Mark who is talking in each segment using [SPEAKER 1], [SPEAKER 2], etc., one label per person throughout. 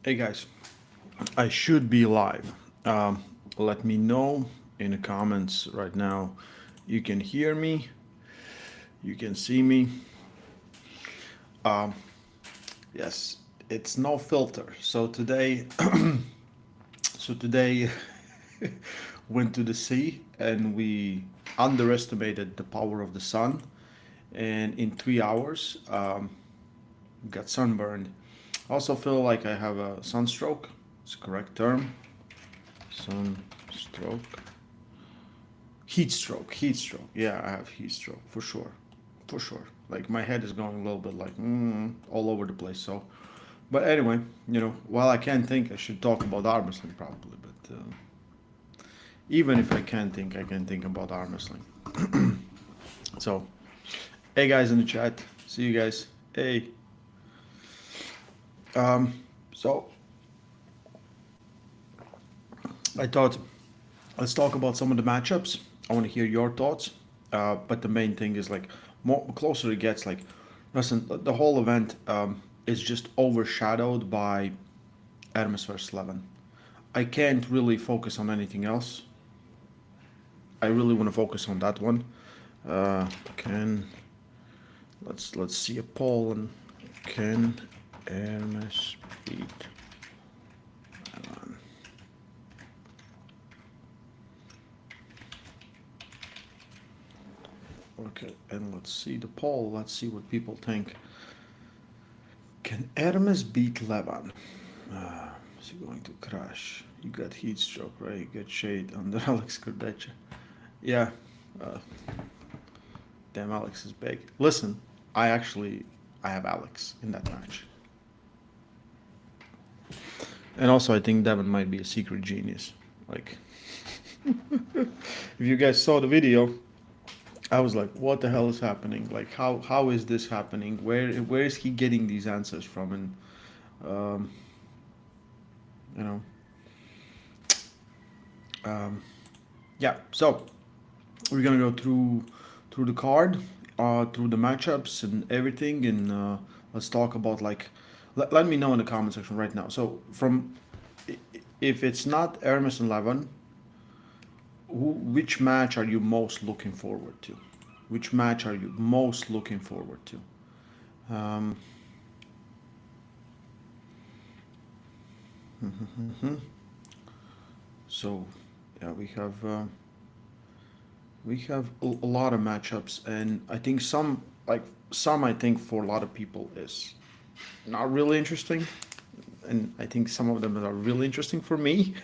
[SPEAKER 1] Hey guys, I should be live. Let me know in the comments right now. You can hear me, you can see me. Yes, it's no filter. So today went to the sea and we underestimated the power of the sun, and in 3 hours got sunburned. I also feel like I have a sunstroke. It's the correct term. Sunstroke. Heat stroke. Yeah, I have heat stroke for sure, for sure. Like my head is going a little bit like all over the place. So, but anyway, while I can't think, I should talk about arm wrestling probably. But even if I can't think, I can think about arm wrestling. So, hey guys in the chat, see you guys. Hey, so I thought let's talk about some of the matchups. I want to hear your thoughts. But the main thing is like more closer it gets, like listen, the whole event is just overshadowed by Ermes versus Levin. I can't really focus on anything else. I really want to focus on that one. Can let's see a poll and can Ermes beat Levin? Okay, and let's see the poll. Let's see what people think. Can Ermes beat Levin? Is he going to crash? You got heat stroke, right? You got shade under Alex Kurdecha. Yeah. Uh, damn, Alex is big. Listen, I have Alex in that match. And also, I think Devin might be a secret genius. Like, if you guys saw the video, I was like, what the hell is happening? Like, how is this happening? Where is he getting these answers from? And um, you know, yeah. So we're gonna go through the card, through the matchups and everything, and let's talk about like. Let me know in the comment section right now. So from if it's not Ermes and Levin, which match are you most looking forward to? Which match are you most looking forward to? Um, so yeah, we have a lot of matchups, and I think some I think for a lot of people is not really interesting, and I think some of them are really interesting for me.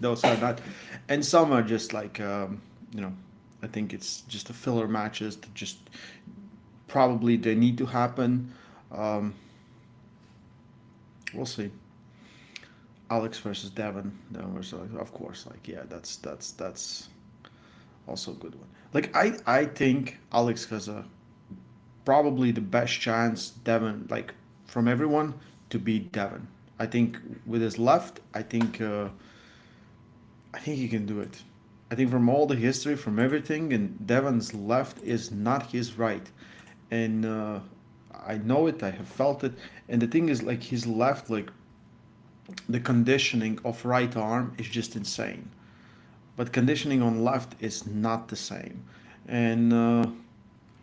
[SPEAKER 1] Those are not, and some are just like you know, I think it's just a filler matches that just probably they need to happen. Um, we'll see. Alex versus Devin. That was of course like yeah, that's also a good one. Like I think Alex has a probably the best chance Devin like from everyone to beat Devin. I think with his left, I think he can do it. I think from all the history, from everything, and Devon's left is not his right, and I know it. I have felt it. And the thing is, like his left, like the conditioning of right arm is just insane. But conditioning on left is not the same, and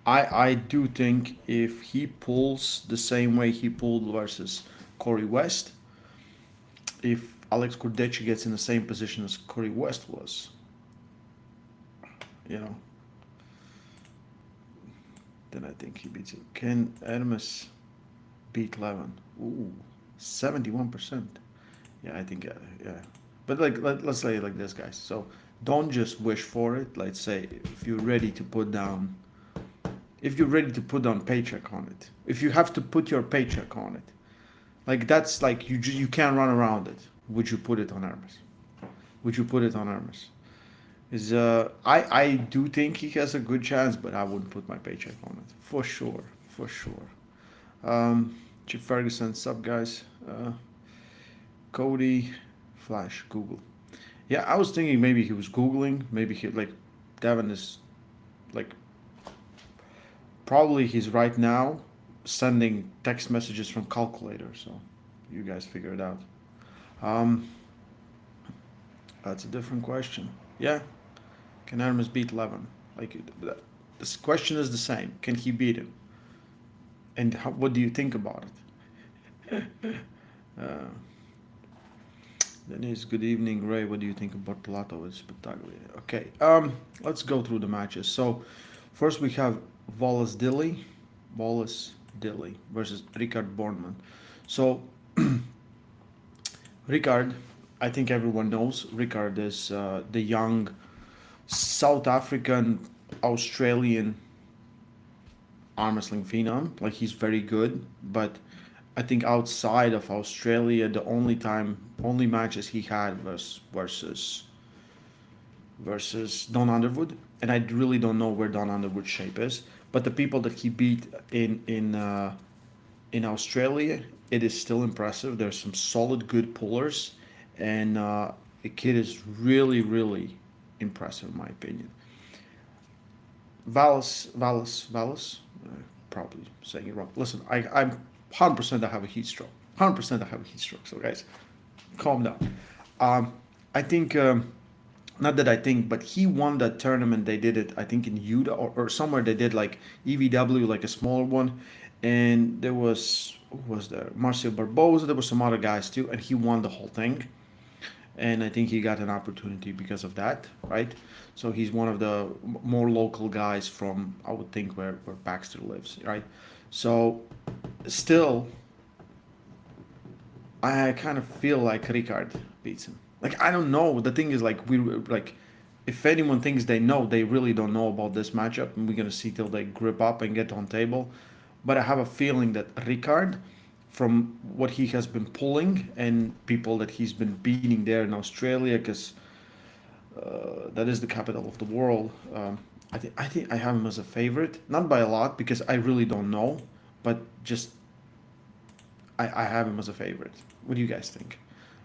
[SPEAKER 1] I do think if he pulls the same way he pulled versus Corey West, if Alex Kurdecha gets in the same position as Corey West was, you know, then I think he beats it. Can Ermes beat Levin? Ooh, 71%. Yeah, I think yeah. But like let's say it like this, guys. So don't just wish for it. Let's say if you're ready to put down paycheck on it. If you have to put your paycheck on it, like that's like you can't run around it. Would you put it on Hermes? Would you put it on Hermes? Is I do think he has a good chance, but I wouldn't put my paycheck on it for sure, for sure. Chip Ferguson, sub guys, Cody, Flash, Google. Yeah, I was thinking maybe he was googling. Maybe he like Devin is like probably he's right now sending text messages from calculator. So you guys figure it out. Um, that's a different question. Yeah, can Ermes beat Levin? Like, this question is the same. Can he beat him? And what do you think about it? Uh, Denise, good evening. Ray, what do you think of Bortalato with Battaglia? Okay, let's go through the matches. So, first we have Wallace Dilley, Wallace Dilley versus Ricard Bornman. So, Ricard, I think everyone knows, Ricard is the young South African Australian arm wrestling phenom. Like, he's very good, but I think outside of Australia, the only matches he had was versus Don Underwood, and I really don't know where Don Underwood's shape is. But the people that he beat in Australia, it is still impressive. There's some solid, good pullers, and the kid is really impressive in my opinion. Vallis, probably saying it wrong. Listen, I'm 100% I have a heat stroke. 100% I have a heat stroke. So guys, calm down. I think not that I think, but he won that tournament. They did it, I think, in Utah or somewhere. They did like EVW, like a smaller one, and there was who was there? Marcio Barbosa. There were some other guys too, and he won the whole thing. And I think he got an opportunity because of that, right? So he's one of the more local guys from, I would think, where Baxter lives, right? So still, I kind of feel like Ricard beats him. Like, I don't know. The thing is, like, if anyone thinks they know, they really don't know about this matchup, and we're gonna see till they grip up and get on table. But I have a feeling that Ricard, from what he has been pulling and people that he's been beating there in Australia, because that is the capital of the world. I think I have him as a favorite, not by a lot because I really don't know, but just I have him as a favorite. What do you guys think?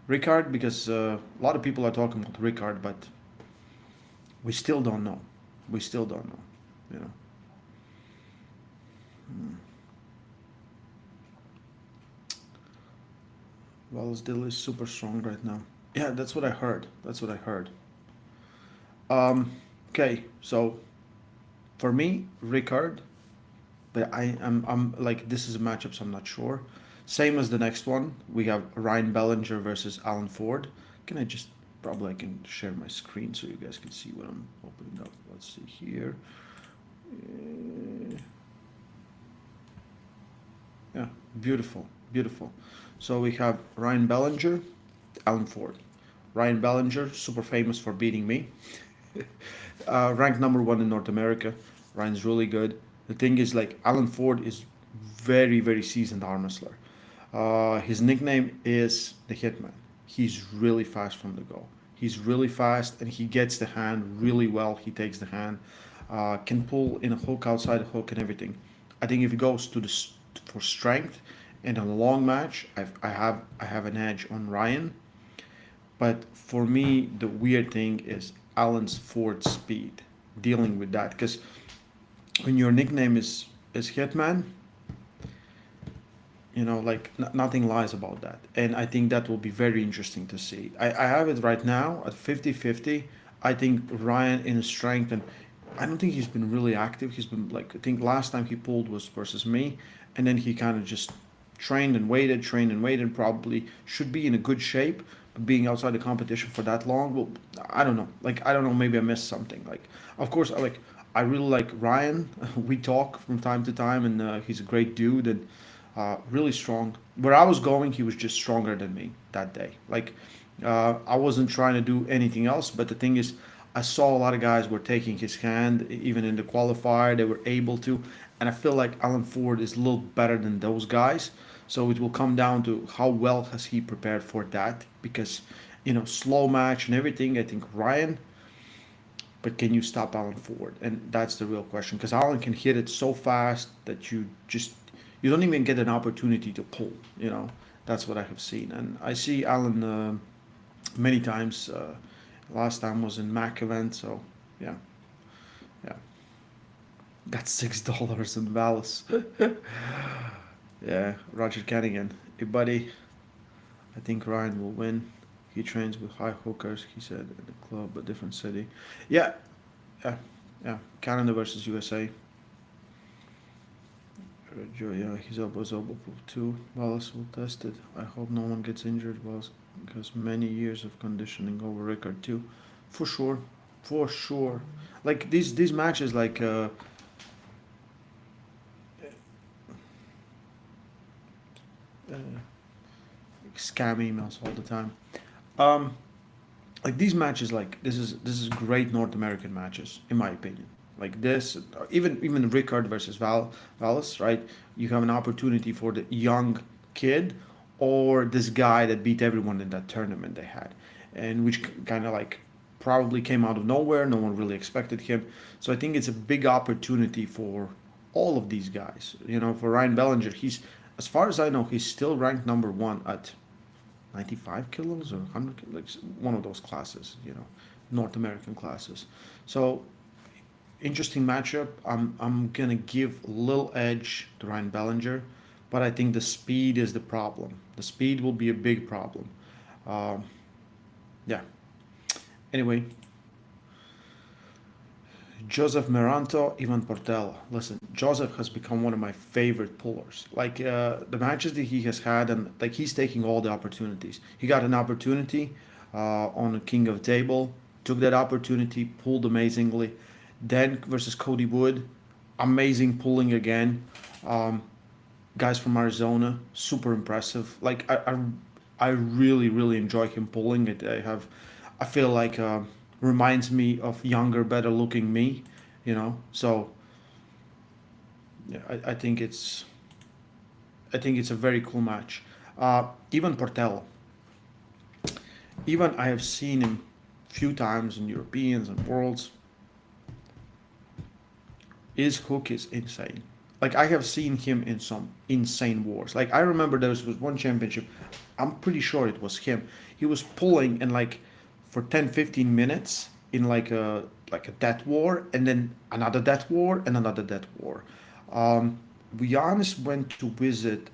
[SPEAKER 1] Ricard, because a lot of people are talking about Ricard, but we still don't know. We still don't know. You know. Hmm. Well, Dill is super strong right now. Yeah, that's what I heard. That's what I heard. Okay, so for me, Ricard, but I'm like this is a matchup, so I'm not sure. Same as the next one, we have Ryan Bellinger versus Alan Ford. Can I just probably I can share my screen so you guys can see what I'm opening up. Let's see here. Uh, Yeah, beautiful, beautiful. So we have Ryan Bellinger, Alan Ford. Ryan Bellinger, super famous for beating me. Ranked number one in North America. Ryan's really good. The thing is, like, Alan Ford is very seasoned arm wrestler. His nickname is the Hitman. He's really fast from the go. He's really fast and he gets the hand really well. He takes the hand, can pull in a hook, outside a hook, and everything. I think if he goes for strength in a long match, I have an edge on Ryan. But for me, the weird thing is Alan's Ford speed, dealing with that. Because when your nickname is Hitman, like nothing lies about that. And I think that will be very interesting to see. I have it right now at 50-50. I think Ryan in his strength, and I don't think he's been really active. He's been like, I think last time he pulled was versus me, and then he kind of just trained and waited, probably should be in a good shape. But being outside the competition for that long, well, I don't know. Like, I don't know, maybe I missed something. Like, of course, I really like Ryan. We talk from time to time, and he's a great dude and really strong. Where I was going, he was just stronger than me that day. Like, I wasn't trying to do anything else, but the thing is, I saw a lot of guys were taking his hand, even in the qualifier, they were able to, and I feel like Alan Ford is a little better than those guys. So it will come down to how well has he prepared for that, because slow match and everything. I think Ryan, but can you stop Alan Ford? And that's the real question, because Alan can hit it so fast that you don't even get an opportunity to pull. That's what I have seen, and I see Alan many times. Last time was in Mac event, so yeah, yeah. Got $6 in Vallis. Yeah, Roger Kennigan. Hey, buddy. I think Ryan will win. He trains with high hookers, he said, at the club, a different city. Yeah, yeah, yeah. Canada versus USA. Yeah, his elbow's elbow pull too. Wallace will test it. I hope no one gets injured, Wallace, because many years of conditioning over Ricard too. For sure, for sure. Like these matches, like uh, scam emails all the time. Um, like these matches, like this is great North American matches, in my opinion. Like this, even Ricard versus Vallis, right? You have an opportunity for the young kid or this guy that beat everyone in that tournament they had, and which kind of like probably came out of nowhere. No one really expected him, so I think it's a big opportunity for all of these guys. You know, for Ryan Bellinger, he's as far as I know, he's still ranked number one at 95 kilos or 100, like one of those classes, North American classes. So interesting matchup. I'm gonna give a little edge to Ryan Bellinger, but I think the speed is the problem. The speed will be a big problem. Um, yeah. Anyway, Joseph Moranto, Ivan Portella. Listen, Joseph has become one of my favorite pullers. Like the matches that he has had, and like he's taking all the opportunities. He got an opportunity on the King of Table, took that opportunity, pulled amazingly. Then versus Cody Wood, amazing pulling again. Um, Guys from Arizona, super impressive. Like I really really enjoy him pulling it. I feel like reminds me of younger, better looking me, So yeah, I think it's a very cool match. Ivan Portela. Even I have seen him few times in Europeans and Worlds. His hook is insane. Like I have seen him in some insane wars. Like I remember there was one championship. I'm pretty sure it was him. He was pulling and like for 10, 15 minutes in like a death war and then another death war and another death war. Um, Giannis went to visit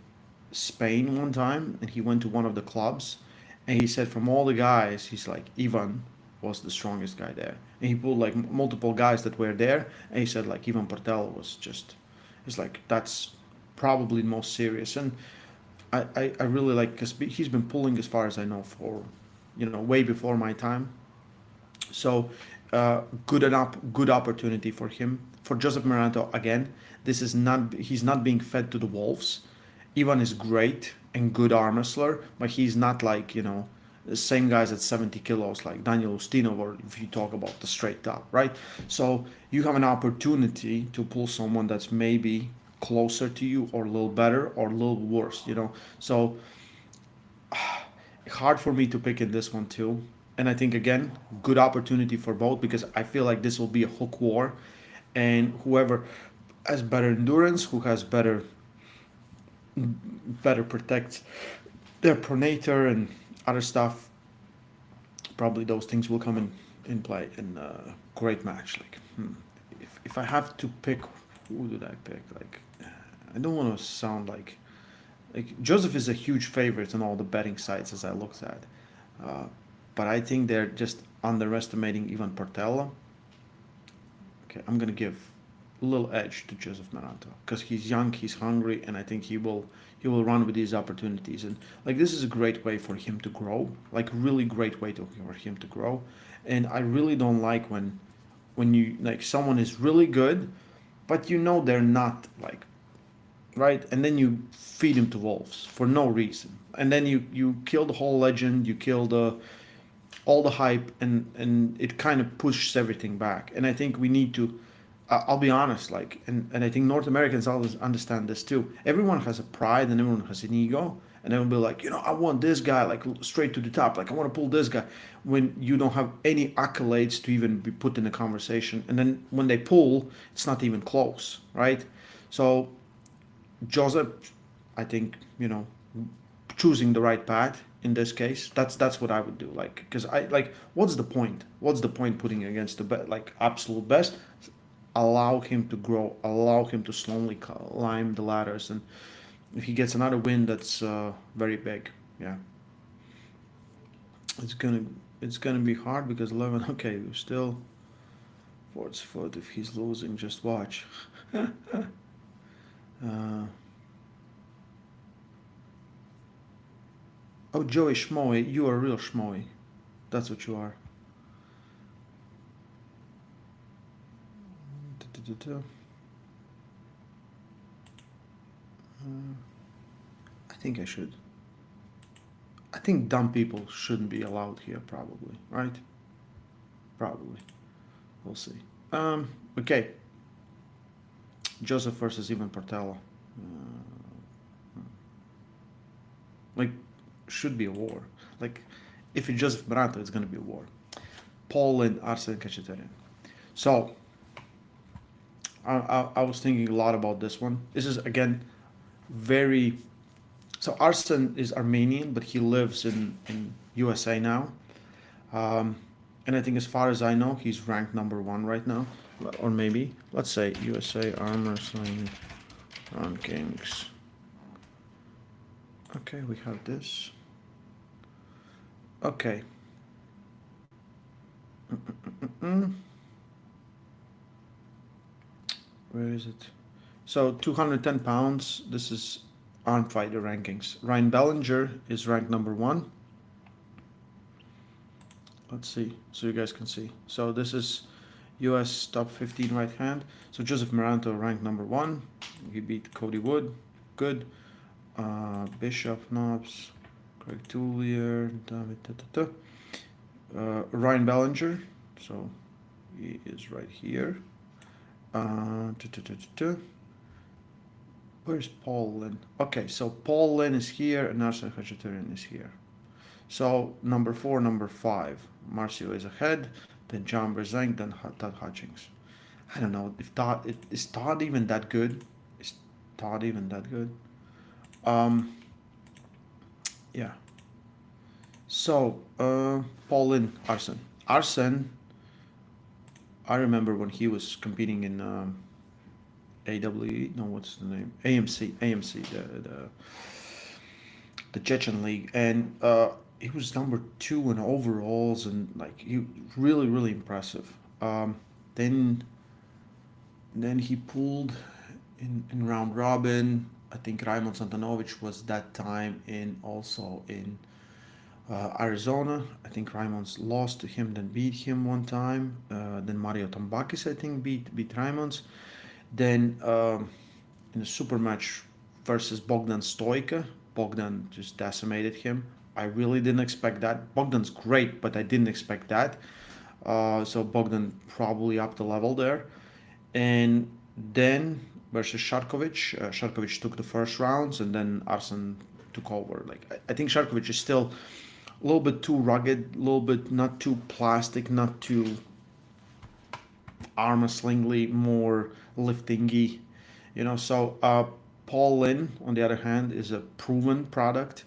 [SPEAKER 1] Spain one time and he went to one of the clubs and he said from all the guys he's like Ivan was the strongest guy there and he pulled like multiple guys that were there and he said like Ivan Portel was just he's like that's probably the most serious and I really like because he's been pulling as far as I know for way before my time so good opportunity for him. For Joseph Moranto again, this is not he's not being fed to the wolves. Ivan is great and good arm wrestler, but he's not like the same guys at 70 kilos like Daniel Ustinov or if you talk about the straight top, right? So you have an opportunity to pull someone that's maybe closer to you or a little better or a little worse. So hard for me to pick in this one too. And I think again, good opportunity for both because I feel like this will be a hook war, and whoever has better endurance, who has better protects their pronator and other stuff, probably those things will come in play in a great match. Like, if I have to pick, who did I pick? Like, I don't want to sound like Joseph is a huge favorite on all the betting sites as I looked at. Uh, but I think they're just underestimating Ivan Portella. Okay, I'm gonna give a little edge to Joseph Moranto because he's young, he's hungry, and I think he will run with these opportunities. And like this is a great way for him to grow, like really great way for him to grow. And I really don't like when you like someone is really good, but they're not like right, and then you feed him to wolves for no reason, and then you kill the whole legend, you kill all the hype, and it kind of pushes everything back. And I think we need to. I'll be honest, like, and I think North Americans always understand this too. Everyone has a pride and everyone has an ego, and everyone will be like, I want this guy like straight to the top, like I want to pull this guy. When you don't have any accolades to even be put in a conversation, and then when they pull, it's not even close, right? So Joseph, I think choosing the right path in this case. That's what I would do. Like, because I like, what's the point? What's the point putting against the like absolute best? Allow him to grow. Allow him to slowly climb the ladders, and if he gets another win, that's very big. Yeah. It's gonna it's gonna be hard because Levin. Okay, we're still fourth foot. If he's losing, just watch. uh, oh, Joey Schmoy, you are a real Schmoy. That's what you are. Uh, I think I should. I think dumb people shouldn't be allowed here, probably. Right? Probably. We'll see. Okay. Joseph versus Ivan Portella. Like, should be a war. Like, if it's Joseph Moranto, it's gonna be a war. Paul and Arsene Khachatryan. So, I was thinking a lot about this one. This is again very. So Arsene is Armenian, but he lives in USA now. Um, and I think, as far as I know, he's ranked number one right now, or maybe let's say USA Arm Wrestling rankings. Okay, we have this. Okay. Mm-mm-mm-mm. Where is it? So 210 pounds. This is Arm Fighter rankings. Ryan Bellinger is ranked number one. Let's see, so you guys can see. So this is U.S. top 15 right hand. So Joseph Moranto ranked number one. He beat Cody Wood. Good. Bishop Knobs, Craig Tullier, David. Ryan Bellinger. So he is right here. Where's Paul Linn? Okay, so Paul Linn is here and Arsene Khachatryan is here. So number 4, number 5, Marcio is ahead, then John Brezank, then Todd Hutchings. I don't know if is Todd even that good? Is Todd even that good? Yeah. So Paul Linn, Arsene. Arsene, I remember when he was competing in AWE. No, what's the name? AMC, the Chechen league, and he was number 2 in overalls, and like he really impressive. Then he pulled in round robin. I think Raimond Santanovic was that time in Arizona. I think Raimond's lost to him, then beat him one time. Then Mario Tambakis, I think, beat Raimond's. Then in a super match versus Bogdan Stoika, Bogdan just decimated him. I really didn't expect that. Bogdan's great, but I didn't expect that. So Bogdan probably upped the level there. And then versus Sharkovic, Sharkovic took the first rounds, and then Arsene took over. Like I think Sharkovic is still a little bit too rugged, a little bit not too plastic, not too arm wrestlingly, more liftingy, So Paul Linn, on the other hand, is a proven product.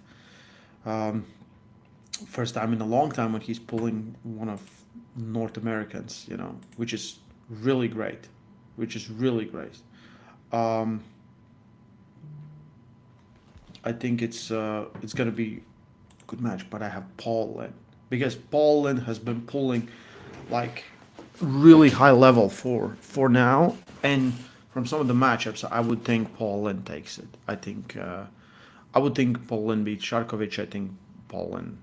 [SPEAKER 1] Um, First time in a long time when he's pulling one of North Americans, which is really great, Um, I think it's gonna be a good match, but I have Paul Linn because Paul Linn has been pulling like really high level for now, and from some of the matchups, I would think Paul Linn takes it. I would think Paul Linn beats Sharkovic. I think Paul Linn,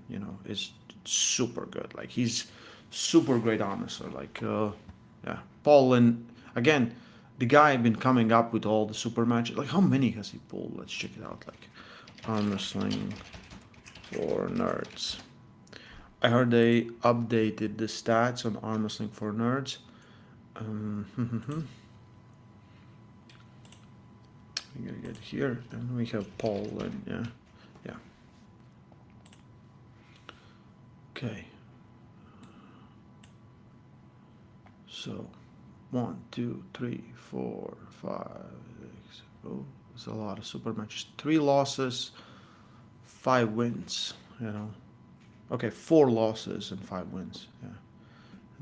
[SPEAKER 1] is super good. Like he's super great arm wrestler. Like yeah, Paul Linn again. The guy been coming up with all the super matches. Like how many has he pulled? Let's check it out. Like arm wrestling for nerds. I heard they updated the stats on arm wrestling for nerds. We gotta get here, and we have Paul, and yeah. Okay. So, 1, 2, 3, 4, 5, 6. Oh, there's a lot of super matches. 3 losses, 5 wins. Okay, 4 losses and 5 wins. Yeah.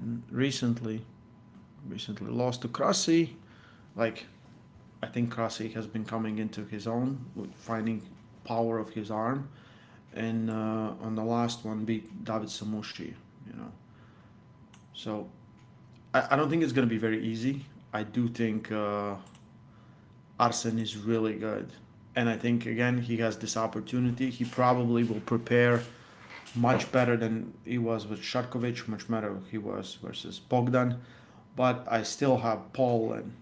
[SPEAKER 1] And recently lost to Krasi. Like, I think Krasi has been coming into his own, with finding power of his arm, and on the last one beat David Samushi. You know, so I don't think it's gonna be very easy. I do think Arsen is really good, and I think again he has this opportunity. He probably will prepare much better than he was with Sharkovic, much better he was versus Bogdan. But I still have Paul and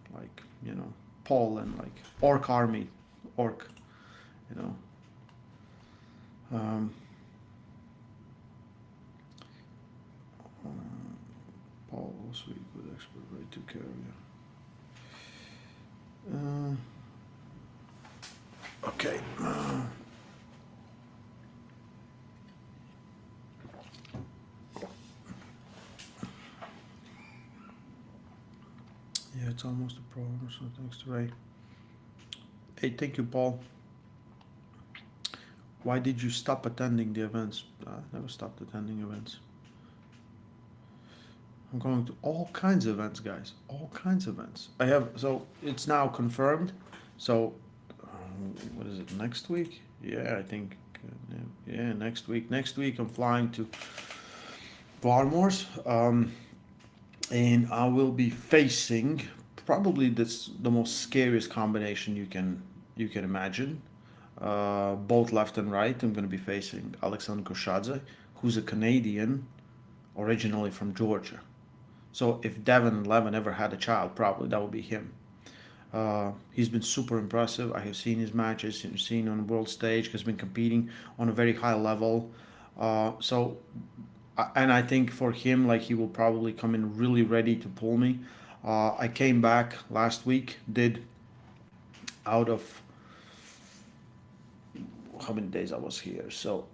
[SPEAKER 1] Paul and like Orc Army, Orc, you know. Um, Paul, sweet, good expert, right? Took care of you. Okay. Yeah, it's almost a problem. So thanks to Ray. Hey, thank you, Paul. Why did you stop attending the events? I never stopped attending events. I'm going to all kinds of events, guys. All kinds of events. I have, so it's now confirmed. So, what is it, next week? Yeah, I think, yeah, next week. Next week I'm flying to Barmores, and I will be facing probably that's the most scariest combination you can imagine. Both left and right. I'm going to be facing Alexander Koshadze, who's a Canadian, originally from Georgia. So if Devon and Levin ever had a child, probably that would be him. He's been super impressive. I have seen his matches, seen on the world stage. Has been competing on a very high level. And I think for him, like he will probably come in really ready to pull me. I came back last week, did out of how many days I was here. So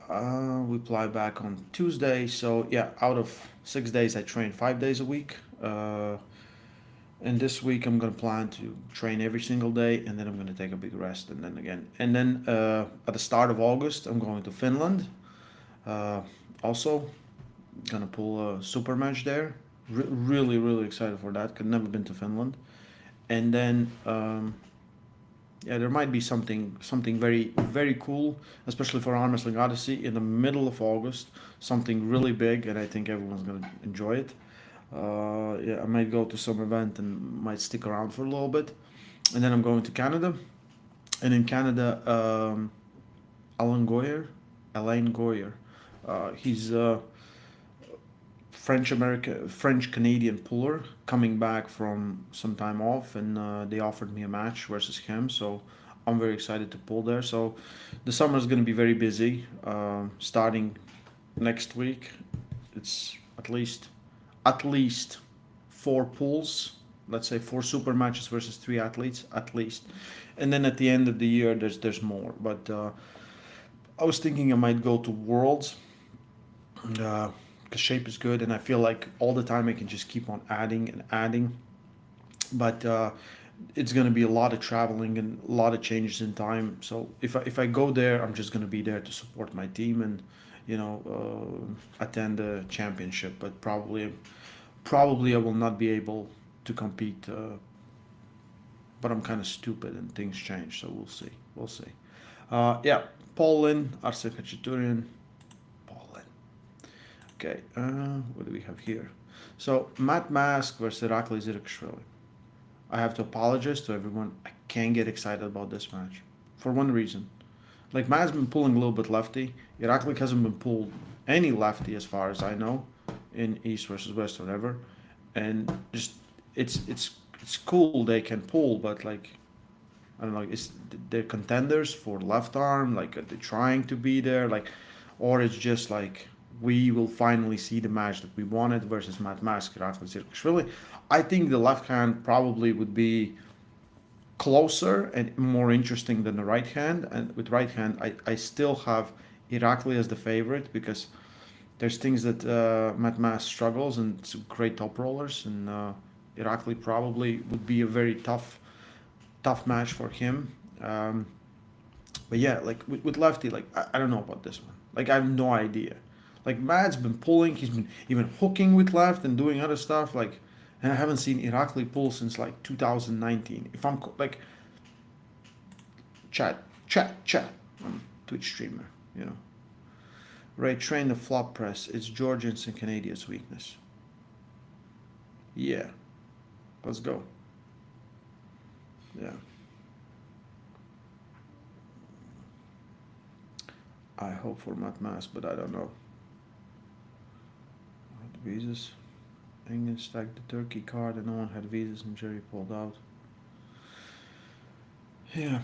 [SPEAKER 1] we fly back on Tuesday. So yeah, out of 6 days, I train 5 days a week. And this week I'm gonna plan to train every single day, and then I'm gonna take a big rest, and then again, and then at the start of August I'm going to Finland. Also, gonna pull a super match there. Really, really excited for that. Cause never been to Finland, and then yeah, there might be something very very cool, especially for Armwrestling Odyssey in the middle of August. Something really big, and I think everyone's gonna enjoy it. Yeah, I might go to some event and might stick around for a little bit, and then I'm going to Canada, and in Canada, Alain Goyer, he's a French Canadian puller coming back from some time off, and they offered me a match versus him, so I'm very excited to pull there. So the summer is going to be very busy. Starting next week, it's at least 4 pulls. Let's say 4 super matches versus 3 athletes at least, and then at the end of the year, there's more. But I was thinking I might go to Worlds. Because shape is good, and I feel like all the time I can just keep on adding and adding. But it's going to be a lot of traveling and a lot of changes in time. So if I go there, I'm just going to be there to support my team and attend the championship. But probably I will not be able to compete. But I'm kind of stupid and things change, so we'll see. We'll see. Yeah, Paul Linn, Arsen Khachatryan. Okay, what do we have here? So, Matt Mask versus Irakli Zirakashvili. I have to apologize to everyone. I can't get excited about this match. For one reason. Like, Matt's been pulling a little bit lefty. Irakli hasn't been pulled any lefty as far as I know in East versus West or whatever. And just, it's cool they can pull, but like, I don't know, they're contenders for left arm, like, are they trying to be there? Like, or it's just like, we will finally see the match that we wanted versus Matt Mask, Irakli Zirakashvili. I think the left hand probably would be closer and more interesting than the right hand. And with right hand, I still have Irakli as the favorite because there's things that Matt Mask struggles, and some great top rollers, and Irakli probably would be a very tough match for him. But yeah, like with lefty, like I don't know about this one. Like I have no idea. Like Matt's been pulling, he's been even hooking with left and doing other stuff. Like, and I haven't seen Irakli pull since like 2019. If I'm like, chat, I'm a Twitch streamer, you know. Ray, train the flop press. It's Georgians and Canadians' weakness. Yeah, let's go. Yeah. I hope for Matt Mass, but I don't know. Visas. England stacked the Turkey card and no one had visas and Jerry pulled out. Yeah,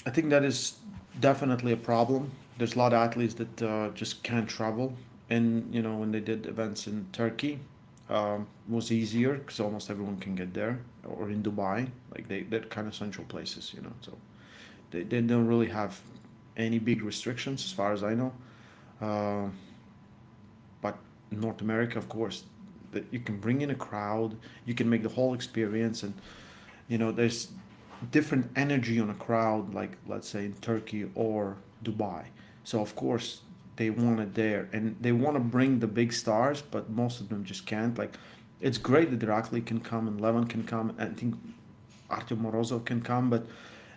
[SPEAKER 1] I think that is definitely a problem. There's a lot of athletes that just can't travel. And, when they did events in Turkey, was easier because almost everyone can get there. Or in Dubai, like they're kind of central places, so they don't really have any big restrictions as far as I know. Uh, but North America, of course, that you can bring in a crowd, you can make the whole experience, and there's different energy on a crowd, like let's say in Turkey or Dubai. So of course they want it there, and they want to bring the big stars, but most of them just can't. Like, it's great that Irakli can come and Levin can come, and I think Artyom Morozov can come, but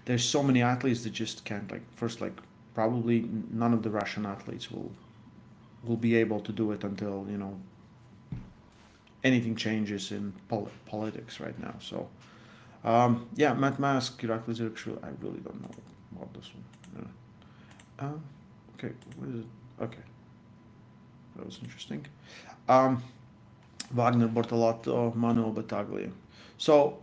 [SPEAKER 1] there's so many athletes that just can't. Like first, like probably none of the Russian athletes will be able to do it until anything changes in politics right now. So yeah, Matt Mask, Irakli Zirakashvili, I really don't know about this one. Yeah. Okay, what is it? Okay, that was interesting. Um, Wagner, Bortalato, Manuel Battaglia. So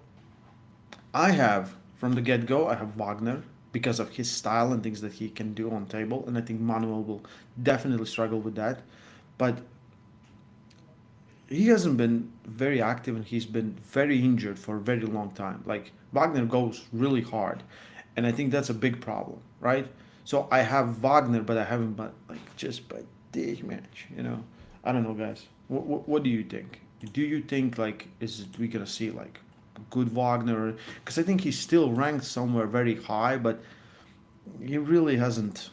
[SPEAKER 1] I have, from the get go, I have Wagner because of his style and things that he can do on table, and I think Manuel will definitely struggle with that. But he hasn't been very active and he's been very injured for a very long time. Like, Wagner goes really hard, and I think that's a big problem, right? So I have Wagner, but I haven't, but like just by this match. I don't know, guys. What do you think? Do you think like is we gonna see like good Wagner? Because I think he's still ranked somewhere very high, but he really hasn't.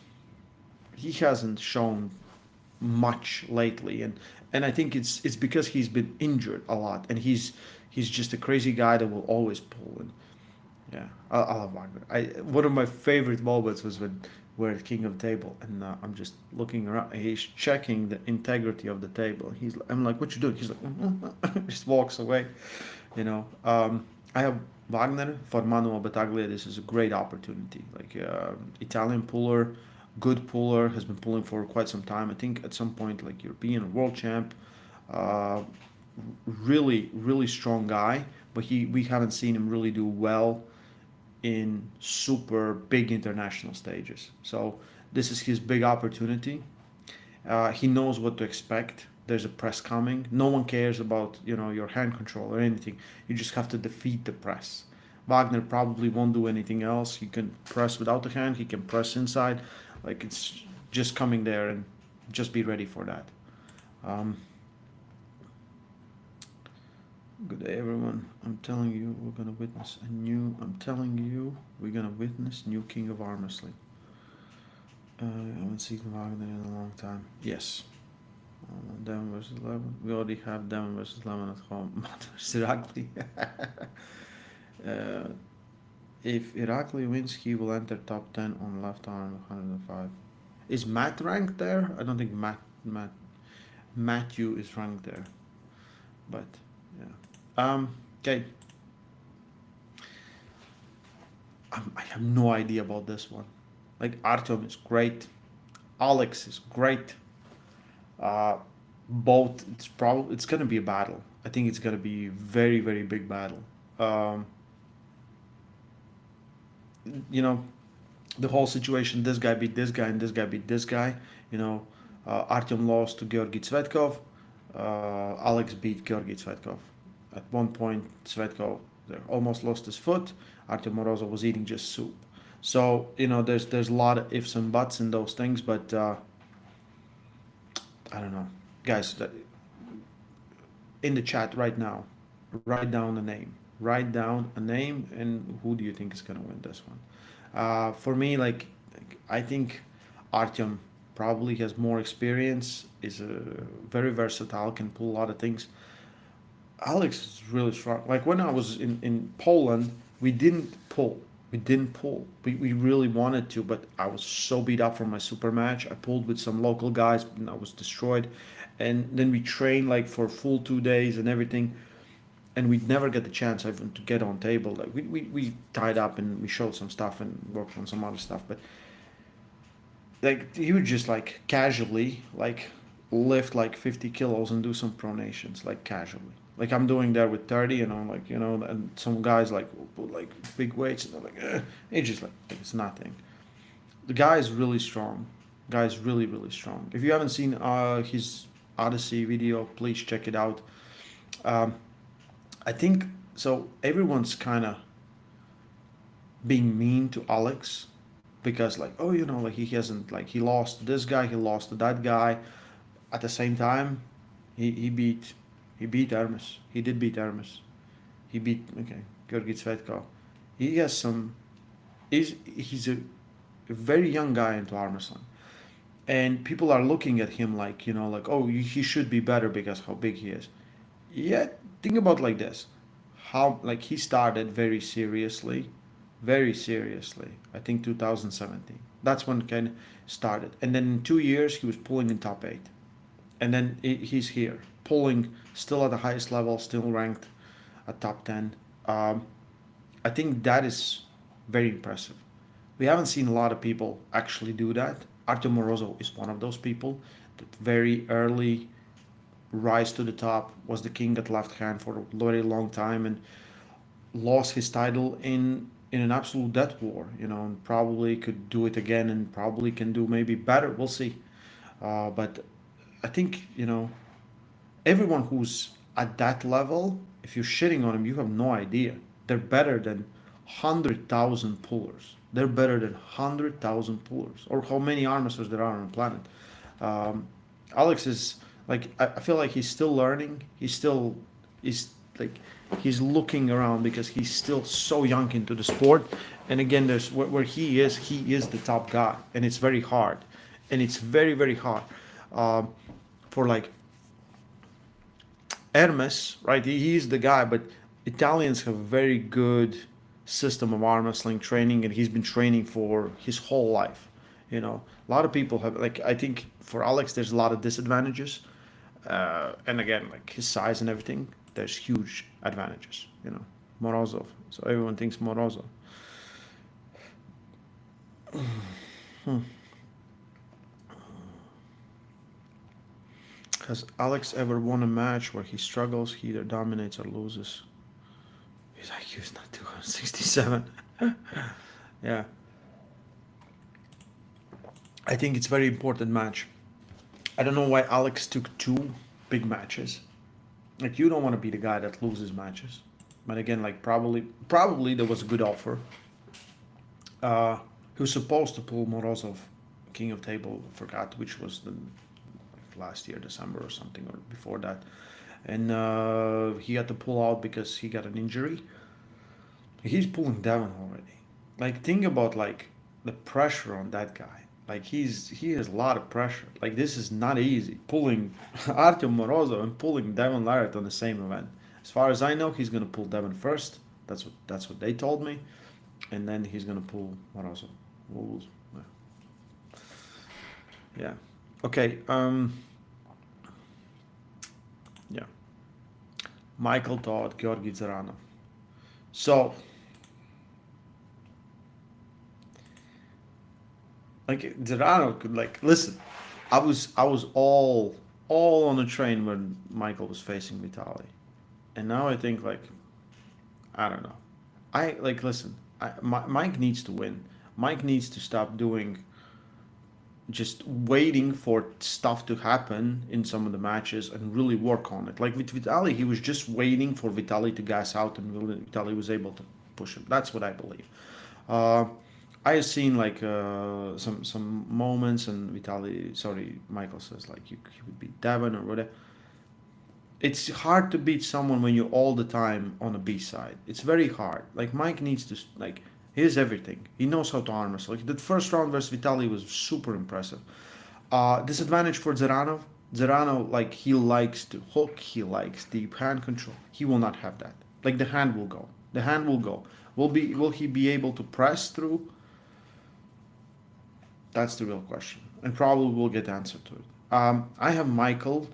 [SPEAKER 1] He hasn't shown much lately, and I think it's because he's been injured a lot, and he's just a crazy guy that will always pull. And yeah, I love Wagner. One of my favorite moments was when we're at King of Table, and I'm just looking around. He's checking the integrity of the table. I'm like, "What you doing?" He's like, just walks away. I have Wagner for Manuel Battaglia. This is a great opportunity. Like Italian puller, good puller, has been pulling for quite some time. I think at some point, like European world champ. Uh, Really, really strong guy, but we haven't seen him really do well in super big international stages. So this is his big opportunity. He knows what to expect. There's a press coming. No one cares about your hand control or anything. You just have to defeat the press. Wagner probably won't do anything else. He can press without the hand. He can press inside. Like, it's just coming there, and just be ready for that. Um, Good day, everyone. I'm telling you, we're gonna witness a new. I'm telling you, we're gonna witness new king of Armwrestling. I haven't seen Wagner in a long time. Yes. Devon versus Levin. We already have Devon versus Levin at home. Matt versus Irakli. If Irakli wins, he will enter top 10 on left arm 105. Is Matt ranked there? I don't think Matthew is ranked there. But yeah. Okay. I have no idea about this one. Like, Artyom is great. Alex is great. Both, it's gonna be a battle. I think it's gonna be a very, very big battle. Um, you know, the whole situation. This guy beat this guy, and this guy beat this guy. Artyom lost to Georgi Tsvetkov. Alex beat Georgi Tsvetkov. At one point, Tsvetkov almost lost his foot. Artyom Morozov was eating just soup. So there's a lot of ifs and buts in those things, but I don't know, guys. In the chat right now, write down a name. Write down a name, and who do you think is gonna win this one? For me, I think Artyom probably has more experience. Is very versatile, can pull a lot of things. Alex is really strong. Like, when I was in Poland, we didn't pull. We didn't pull. We really wanted to, but I was so beat up from my super match. I pulled with some local guys, and I was destroyed. And then we trained like for full 2 days and everything, and we'd never get the chance even to get on table. Like we tied up and we showed some stuff and worked on some other stuff, but like he would just like casually like lift like 50 kilos and do some pronations like casually. Like I'm doing that with 30, and I'm like, and some guys like will put like big weights, and they're like, it's just like it's nothing. The guy is really strong. Guy is really really strong. If you haven't seen his Odyssey video, please check it out. Um, I think so. Everyone's kind of being mean to Alex because like, oh, like he hasn't, like he lost to this guy, he lost to that guy. At the same time, he beat Ermes. He did beat Ermes. He beat, okay, Georgi Tsvetko. He has some. He's a very young guy into Armwrestling, and people are looking at him like, like, oh, he should be better because how big he is. Yet think about like this, how like he started very seriously. I think 2017. That's when Ken started, and then in 2 years he was pulling in top eight, and then he's here pulling still at the highest level, still ranked at top 10. Um, I think that is very impressive. We haven't seen a lot of people actually do that. Artem Morozov is one of those people that very early rise to the top, was the king at left hand for a very long time, and lost his title in an absolute death war, and probably could do it again, and probably can do maybe better. We'll see. But I think, everyone who's at that level, if you're shitting on them, you have no idea. They're better than 100,000 pullers. They're better than 100,000 pullers, or how many arm wrestlers there are on the planet. Um, Alex is like, I feel like he's still learning. He's like, he's looking around because he's still so young into the sport. And again, there's where he is the top guy, and it's very hard, and it's very very hard for like Ermes, right? He's the guy, but Italians have a very good system of arm wrestling training, and he's been training for his whole life. A lot of people have, like, I think for Alex, there's a lot of disadvantages, and again, like his size and everything, there's huge advantages. Morozov. So everyone thinks Morozov. Has Alex ever won a match where he struggles? He either dominates or loses. His IQ is not 267. Yeah. I think it's a very important match. I don't know why Alex took two big matches. Like, you don't want to be the guy that loses matches. But again, like, probably there was a good offer. He was supposed to pull Morozov, King of Table, forgot which was the last year, December or something, or before that. And he had to pull out because he got an injury. He's pulling Devon already. Like, think about like the pressure on that guy. Like, he has a lot of pressure. Like, this is not easy. Pulling Artem Morozov and pulling Devon Larratt on the same event. As far as I know, he's gonna pull Devon first. That's what they told me, and then he's gonna pull Morozov. Yeah. Okay. Yeah. Michael Todd, Georgi Dzeranov. So, like, Dzeranov could, like, listen. I was all on the train when Michael was facing Vitaly, and now I think, like, I don't know. I like, listen. Mike needs to win. Mike needs to stop doing just waiting for stuff to happen in some of the matches and really work on it. Like with Vitaly, he was just waiting for Vitaly to gas out, and Vitaly was able to push him. That's what I believe. Uh, I have seen like some moments, and Michael says like he would beat Devon or whatever. It's hard to beat someone when you're all the time on a B side. It's very hard. Like, Mike needs to, like, he has everything. He knows how to arm wrestle. Like, the first round versus Vitaly was super impressive. Disadvantage for Dzeranov. Dzeranov, like, he likes to hook. He likes deep hand control. He will not have that. Like, the hand will go. The hand will go. Will he be able to press through? That's the real question, and probably we'll get answer to it. I have Michael,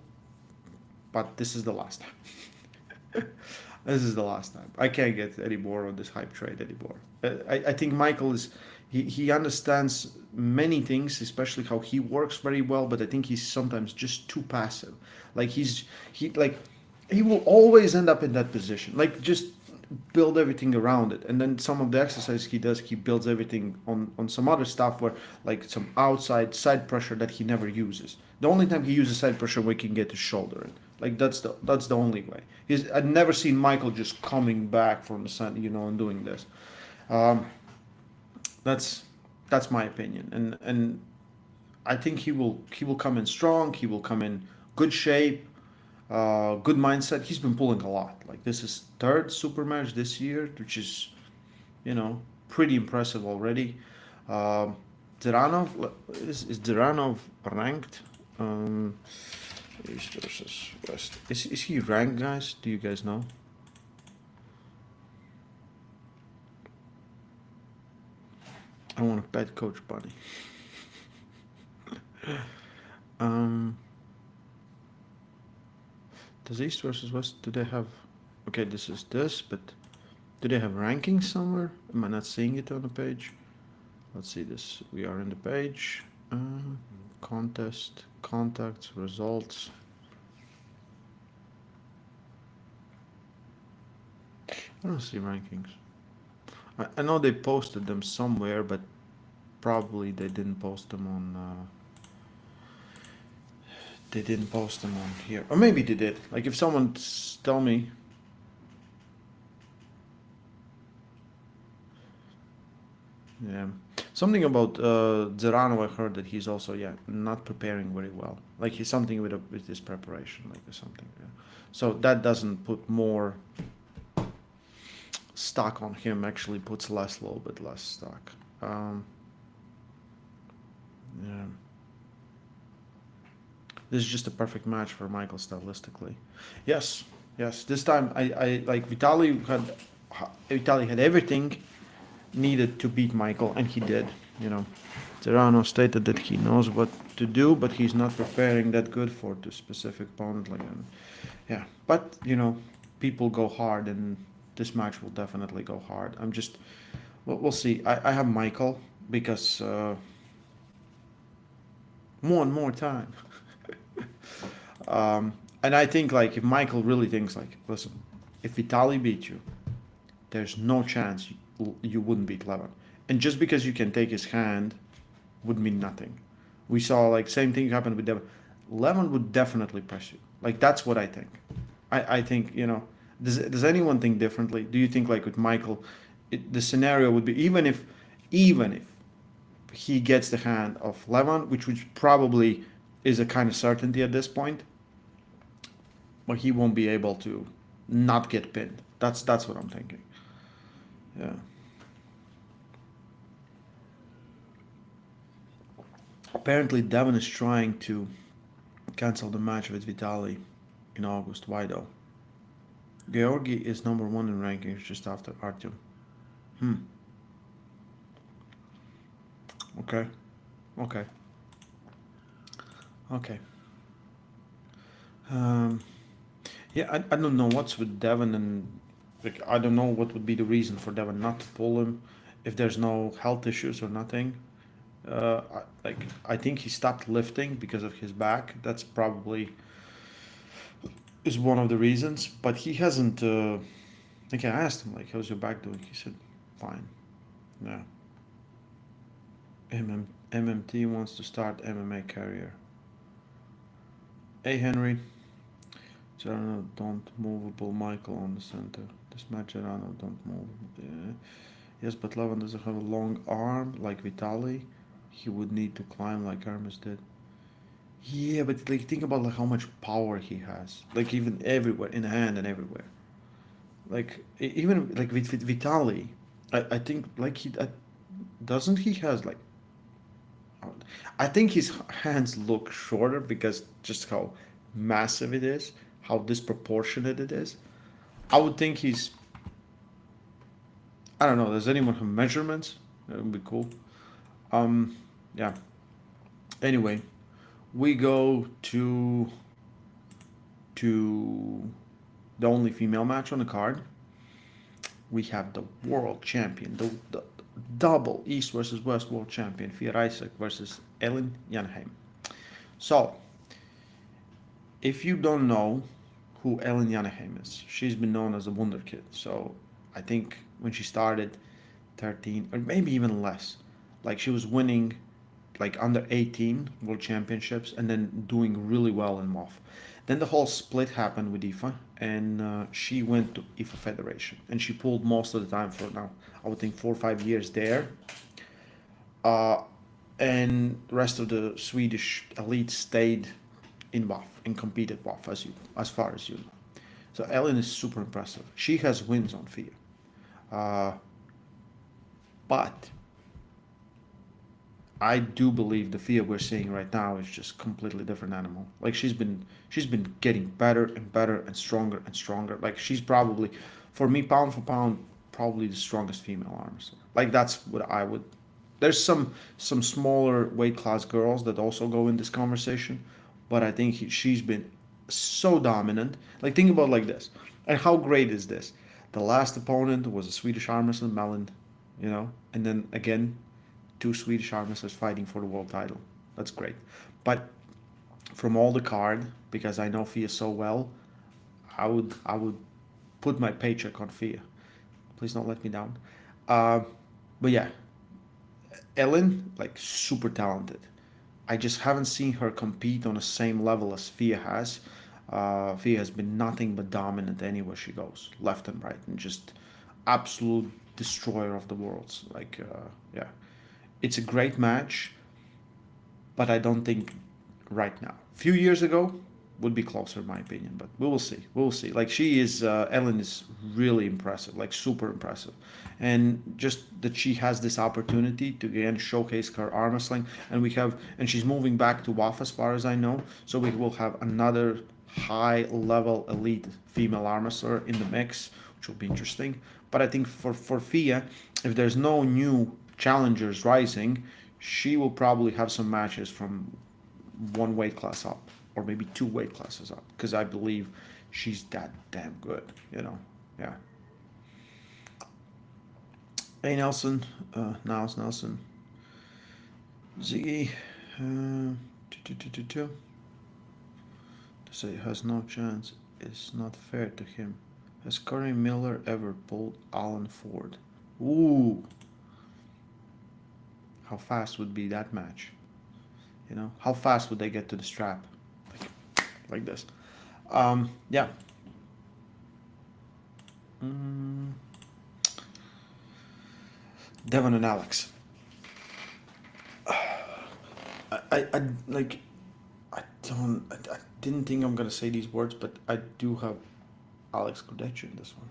[SPEAKER 1] but this is the last time. This is the last time. I can't get any more on this hype trade anymore. I think Michael is he understands many things, especially how he works very well. But I think he's sometimes just too passive. Like he will always end up in that position. Like just build everything around it, and then some of the exercise he does, he builds everything on some other stuff where like some outside side pressure that he never uses. The only time he uses side pressure when he can get his shoulder in. Like that's the only way. I've never seen Michael just coming back from the sun, and doing this. Um, that's that's my opinion, and I think he will come in strong. He will come in good shape, good mindset. He's been pulling a lot. Like this is third super match this year, which is pretty impressive already. Um, Dzeranov is Dzeranov ranked? Um, East versus West. Is he ranked, guys? Do you guys know? I want to pet Coach Bunny. Um, does East versus West? Do they have? Okay, this is this, but do they have rankings somewhere? Am I not seeing it on the page? Let's see this. We are in the page. Contest, contacts, results. I don't see rankings. I know they posted them somewhere, but probably they didn't post them on. They didn't post them on here, or maybe they did. Like if someone tell me. Yeah, something about Dzeranov. I heard that he's also not preparing very well. Like he's something with his preparation, like or something. Yeah. So that doesn't put more stock on him. Actually, puts a little bit less stock. Yeah. This is just a perfect match for Michael stylistically. Yes, yes. This time I like Vitaly had everything needed to beat Michael, and he did. Dzeranov stated that he knows what to do, but he's not preparing that good for the specific opponent. Yeah. But people go hard, and this match will definitely go hard. We'll see. I have Michael because more time. And I think like if Michael really thinks like, listen, if Vitaly beat you, there's no chance you wouldn't beat Levin. And just because you can take his hand would mean nothing. We saw like same thing happen with Devon. Levin would definitely press you. Like that's what I think. I think Does anyone think differently? Do you think like with Michael, the scenario would be even if he gets the hand of Levin, which probably is a kind of certainty at this point, but he won't be able to not get pinned. That's what I'm thinking. Yeah. Apparently, Devon is trying to cancel the match with Vitaly in August. Why though? Georgi is number one in rankings just after Artyom. Hmm. Okay. Okay. Okay. Um, yeah, I don't know what's with Devon and like I don't know what would be the reason for Devon not to pull him if there's no health issues or nothing. I think he stopped lifting because of his back. That's probably is one of the reasons. But he hasn't. Like I asked him, like, how's your back doing? He said, fine. Yeah. MMT wants to start MMA career. Hey Henry, Dzeranov don't movable Michael on the center. This match Dzeranov don't move. Yeah. Yes, but Levin doesn't have a long arm like Vitaly. He would need to climb like Ermes did. Yeah, but like think about like how much power he has. Like even everywhere, in the hand and everywhere. Like even like with Vitaly, I think like doesn't he has like I think his hands look shorter because just how massive it is, how disproportionate it is. I would think he's I don't know. Does anyone have measurements? That would be cool. Um, yeah. Anyway, we go to the only female match on the card. We have the world champion, the double East versus West world champion, Fia Isaac versus Ellen Janeheim. So, if you don't know who Ellen Janeheim is, she's been known as the Wonder Kid. So, I think when she started, 13 or maybe even less, like she was winning like under 18 world championships and then doing really well in MOF. Then the whole split happened with IFA, and she went to IFA Federation, and she pulled most of the time for now. I would think 4 or 5 years there, uh, and the rest of the Swedish elite stayed in WAF and competed WAF as far as you know. So Ellen is super impressive. She has wins on FIA, uh, but I do believe the Fia we're seeing right now is just completely different animal. Like she's been getting better and better and stronger and stronger. Like she's probably, for me, pound for pound, probably the strongest female arm wrestler. Like that's what I would. There's some smaller weight class girls that also go in this conversation, but I think she's been so dominant. Like think about it like this, and how great is this? The last opponent was a Swedish arm wrestler, Melon, and then again two Swedish arm wrestlers fighting for the world title. That's great. But from all the card, because I know Fia so well, I would put my paycheck on Fia. Please don't let me down. Uh, but yeah, Ellen, like super talented. I just haven't seen her compete on the same level as Fia has. Fia has been nothing but dominant anywhere she goes, left and right, and just absolute destroyer of the worlds. Like, yeah, it's a great match, but I don't think right now. A few years ago would be closer, in my opinion, but we will see. We will see. Like she is, Ellen is really impressive, like super impressive, and just that she has this opportunity to again showcase her arm wrestling, and she's moving back to WAF as far as I know, so we will have another high level elite female arm wrestler in the mix, which will be interesting. But I think for Fia, if there's no new challengers rising, she will probably have some matches from one weight class up, or maybe two weight classes up, because I believe she's that damn good, Yeah. Hey Nelson, Niles Nelson, Ziggy, to say has no chance is not fair to him. Has Corey Miller ever pulled Alan Ford? Ooh, how fast would be that match? How fast would they get to the strap? Like this. Yeah. Mm. Devon and Alex. I like. I don't. I didn't think I'm gonna say these words, but I do have Alex Kurdecha in this one.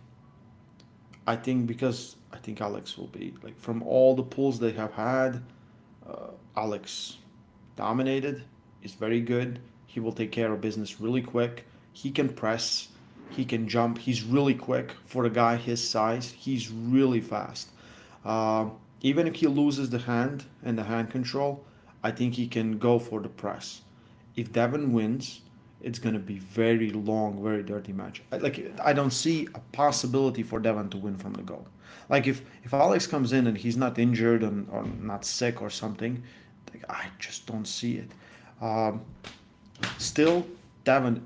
[SPEAKER 1] I think because I think Alex will be like from all the pulls they have had, Alex dominated. Is very good. He will take care of business really quick. He can press. He can jump. He's really quick for a guy his size. He's really fast. Even if he loses the hand and the hand control, I think he can go for the press. If Devon wins, it's gonna be very long, very dirty match. I don't see a possibility for Devon to win from the go. Like if Alex comes in and he's not injured or not sick or something, like, I just don't see it. Um, Still, Devon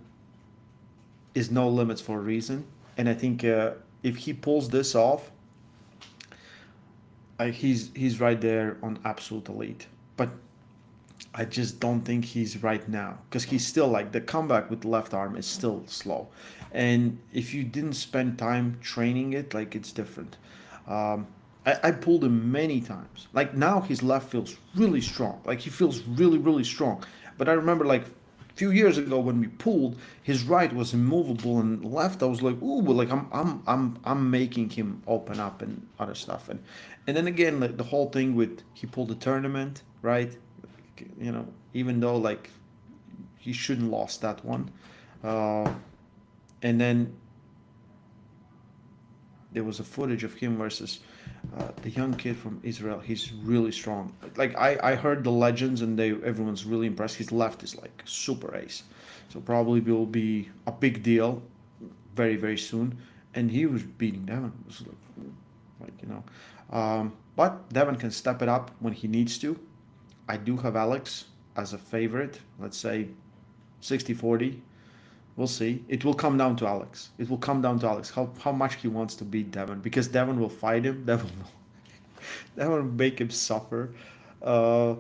[SPEAKER 1] is no limits for a reason, and I think if he pulls this off, he's right there on absolute elite. But I just don't think he's right now because he's still like the comeback with the left arm is still slow, and if you didn't spend time training it, like it's different. I pulled him many times. Like now his left feels really strong. Like he feels really really strong. But I remember like a few years ago when we pulled, his right was immovable and left I was like ooh, like I'm making him open up and other stuff and then again like the whole thing with he pulled the tournament right, even though like he shouldn't lost that one, uh, and then there was a footage of him versus The young kid from Israel, he's really strong. Like I heard the legends and everyone's really impressed. His left is like super ace, so probably will be a big deal very very soon. And he was beating Devon. It was like but Devon can step it up when he needs to. I do have Alex as a favorite. Let's say 60-40. We'll see. It will come down to Alex. It will come down to Alex. How much he wants to beat Devon, because Devon will fight him. Devon will make him suffer. Uh,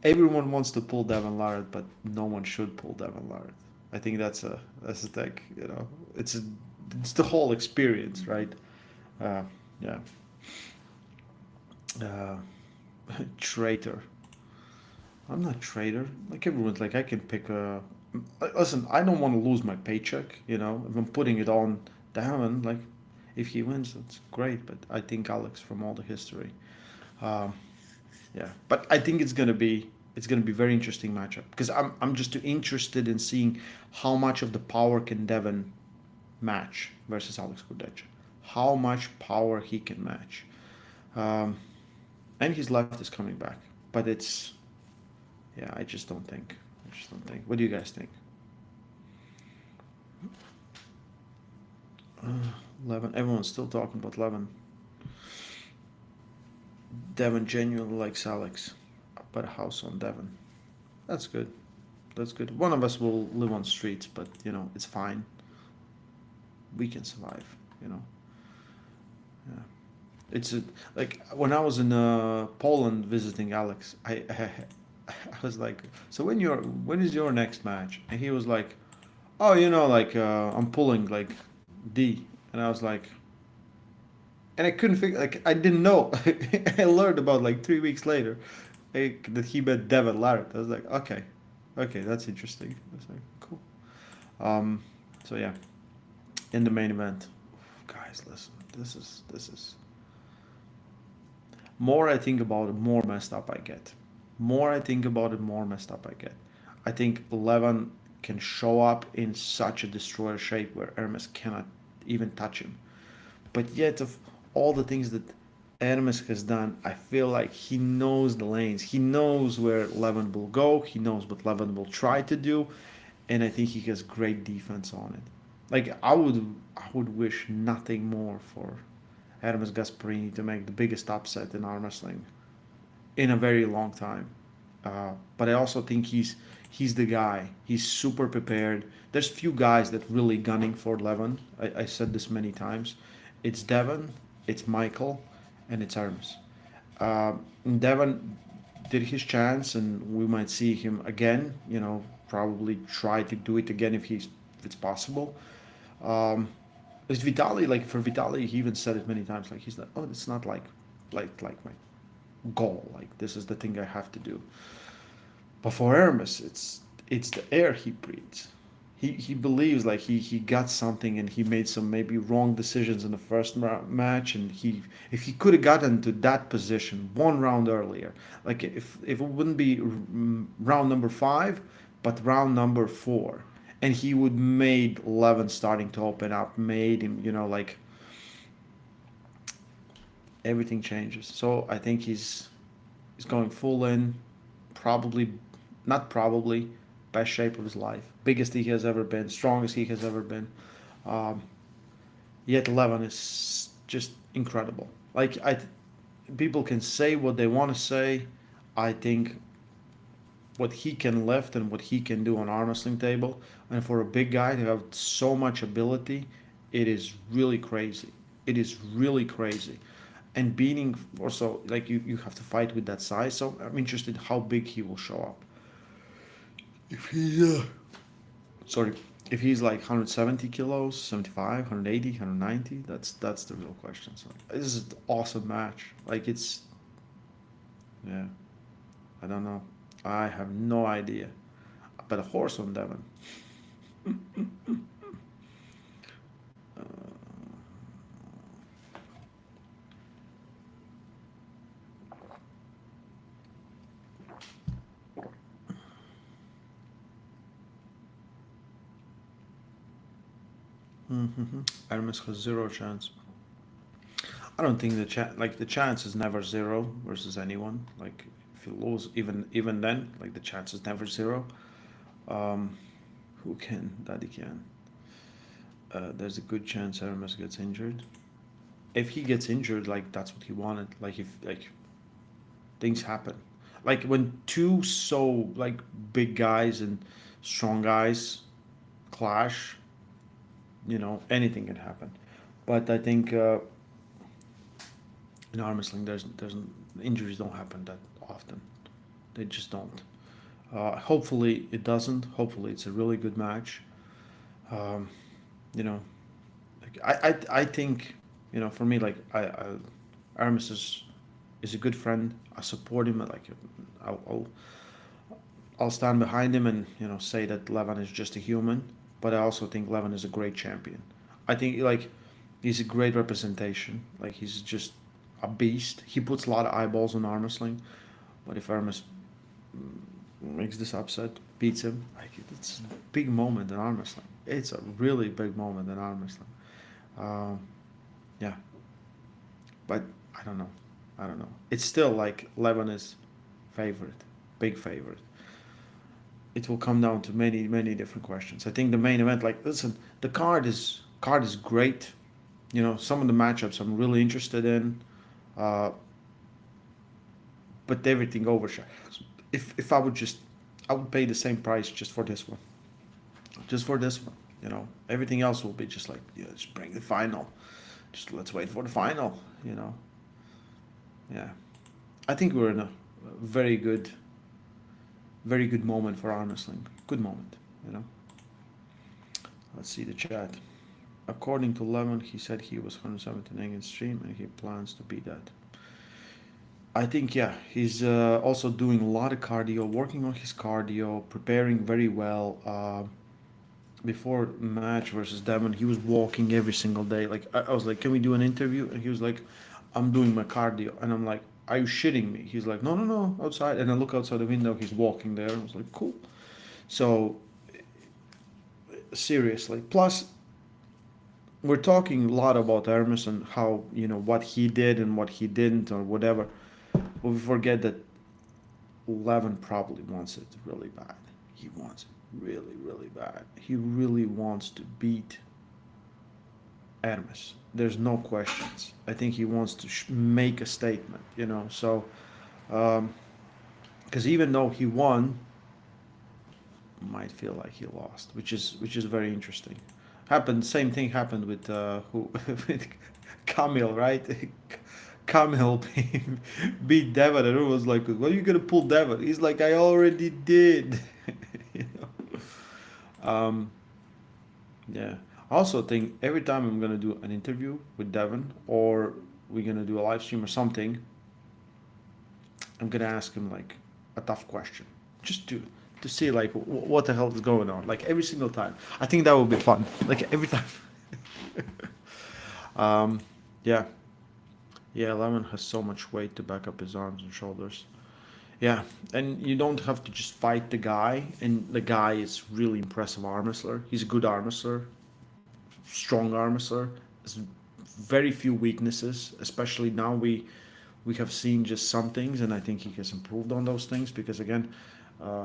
[SPEAKER 1] Everyone wants to pull Devon Larratt, but no one should pull Devon Larratt. I think that's a thing. It's the whole experience, right? Uh, yeah. Uh, Traitor. I'm not traitor. Like everyone's like I can pick a. Listen, I don't want to lose my paycheck. If I'm putting it on Devon, like if he wins, that's great. But I think Alex from all the history. Um, yeah, but I think it's gonna be very interesting matchup, because I'm just interested in seeing how much of the power can Devon match versus Alex Kurdecha. How much power he can match. Um, and his left is coming back, but it's yeah. I just don't think. I just don't think. What do you guys think? 11. Everyone's still talking about 11. Devon genuinely likes Alex. I put a house on Devon. That's good. That's good. One of us will live on streets, but it's fine. We can survive. You know. Yeah. It's like when I was in Poland visiting Alex. I was like, so when is your next match? And he was like, oh, like I'm pulling like D, and I was like, and I couldn't figure, like I didn't know. I learned about like 3 weeks later, like, that he met Devon Larratt. I was like, okay, that's interesting. I was like, cool. Um, so yeah, in the main event, guys, listen, this is more I think about it, more messed up I get. More I think about it, more messed up I get. I think Levin can show up in such a destroyer shape where Ermes cannot even touch him. But yet, of all the things that Ermes has done, I feel like he knows the lanes. He knows where Levin will go. He knows what Levin will try to do, and I think he has great defense on it. Like I would wish nothing more for Ermes Gasperini to make the biggest upset in Armwrestling in a very long time. But I also think he's the guy. He's super prepared. There's few guys that really gunning for Levin. I said this many times. It's Devon, it's Michael, and it's Ermes. Devon did his chance, and we might see him again. Probably try to do it again if it's possible. Um, it's Vitali. Like for Vitali, he even said it many times. Like he's like, oh, it's not like my goal. Like this is the thing I have to do. But for Ermes, it's the air he breathes. He believes like he got something, and he made some maybe wrong decisions in the first match, and if he could have gotten to that position 1 round earlier, like if it wouldn't be round number 5, but round number 4, and he would made Levin starting to open up, made him like everything changes. So I think he's going full in, probably not probably best shape of his life, biggest he has ever been, strongest he has ever been. Um, Yet Levin is just incredible. Like people can say what they want to say. I think what he can lift and what he can do on arm wrestling table, and for a big guy to have so much ability, it is really crazy. It is really crazy. And beating also, like you have to fight with that size. So I'm interested how big he will show up. If he sorry, if he's like 170 kilos, 75, 180, 190, that's the real question. So this is an awesome match. Like yeah, I don't know. I have no idea. But a horse on Devon. Mm-hmm. Ermes has zero chance. I don't think the chance is never zero versus anyone. Like if you lose, even then, like the chance is never zero. Um, who can? Daddy can. There's a good chance Ermes gets injured. If he gets injured, like that's what he wanted. Like if like things happen, like when two so like big guys and strong guys clash, anything can happen. But I think in arm wrestling, there's injuries don't happen that often. They just don't. Hopefully it doesn't. Hopefully it's a really good match. Um, you know, like I think for me like Aramis is a good friend. I support him. Like I'll, I'll I'll stand behind him and say that Levan is just a human. But I also think Levan is a great champion. I think like he's a great representation. Like he's just a beast. He puts a lot of eyeballs on arm wrestling. But if Aramis makes this upset, beats him, like it's a big moment in arm wrestling. It's a really big moment in arm wrestling. Um, yeah, but I don't know. I don't know. It's still like Levan is favorite, big favorite. It will come down to many different questions. I think the main event, like listen, the card is great. Some of the matchups I'm really interested in, uh, but everything overshadows. If I would pay the same price just for this one, just for this one. Everything else will be just like just bring the final, just let's wait for the final. Yeah. I think we're in a very good, very good moment for arm wrestling. Good moment. You know. Let's see the chat. According to Lemon, he said he was 117 against stream and he plans to be that. I think yeah, he's also doing a lot of cardio, working on his cardio, preparing very well. Before match versus Devon, he was walking every single day. Like I was like, "Can we do an interview?" And he was like, "I'm doing my cardio," and I'm like, "Are you shitting me?" He's like, "No, no, no, outside." And I look outside the window, he's walking there. I was like, "Cool." So seriously, plus we're talking a lot about Hermes and how what he did and what he didn't or whatever, but we forget that Levin probably wants it really bad. He wants it really, really bad. He really wants to beat Hermes. There's no questions. I think he wants to make a statement. So, because even though he won, might feel like he lost, which is very interesting. Same thing happened with who with Kamil, right? Kamil beat Devon, and it was like, "What are you gonna pull Devon?" He's like, "I already did." you um, yeah. I also think every time I'm gonna do an interview with Devon or we're gonna do a live stream or something, I'm gonna ask him like a tough question, just to see like what the hell is going on. Like every single time, I think that would be fun. Like every time. um, yeah, yeah. Lemon has so much weight to back up his arms and shoulders. Yeah, and you don't have to just fight the guy. And the guy is really impressive arm wrestler. He's a good arm wrestler, strong arm wrestler. Has very few weaknesses, especially now we have seen just some things, and I think he has improved on those things because again,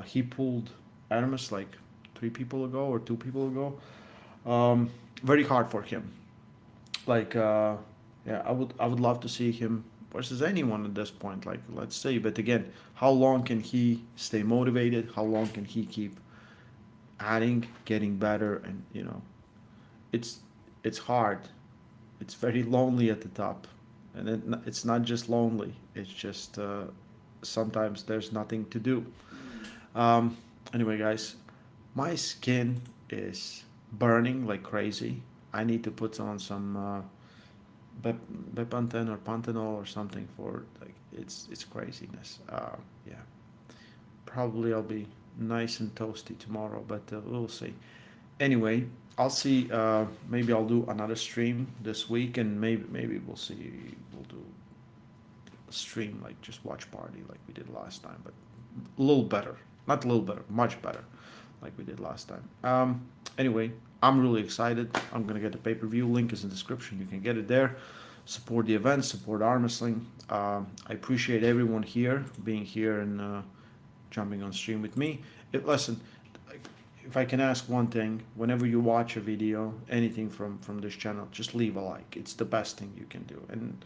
[SPEAKER 1] he pulled Ermes like 3 people ago or 2 people ago. Very hard for him. Like, yeah, I would love to see him versus anyone at this point. Like, let's see. But again, how long can he stay motivated? How long can he keep adding, getting better? And it's it's hard. It's very lonely at the top, and it's not just lonely. It's just sometimes there's nothing to do. Um, anyway, guys, my skin is burning like crazy. I need to put on some Bepanthen or Pantanol or something for like it's craziness. Yeah, probably I'll be nice and toasty tomorrow, but we'll see. Anyway, I'll see. Maybe I'll do another stream this week, and maybe we'll see. We'll do a stream like just watch party like we did last time, but a little better. Not a little better, much better, like we did last time. Anyway, I'm really excited. I'm gonna get the pay-per-view link is in the description. You can get it there. support the event, support arm wrestling. I appreciate everyone here being here and jumping on stream with me. Listen, if I can ask one thing, whenever you watch a video, anything from this channel, just leave a like. It's the best thing you can do. And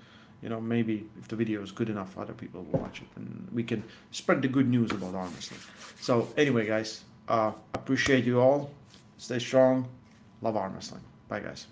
[SPEAKER 1] maybe if the video is good enough, other people will watch it, and we can spread the good news about arm wrestling. So anyway, guys, appreciate you all. Stay strong. Love arm wrestling. Bye, guys.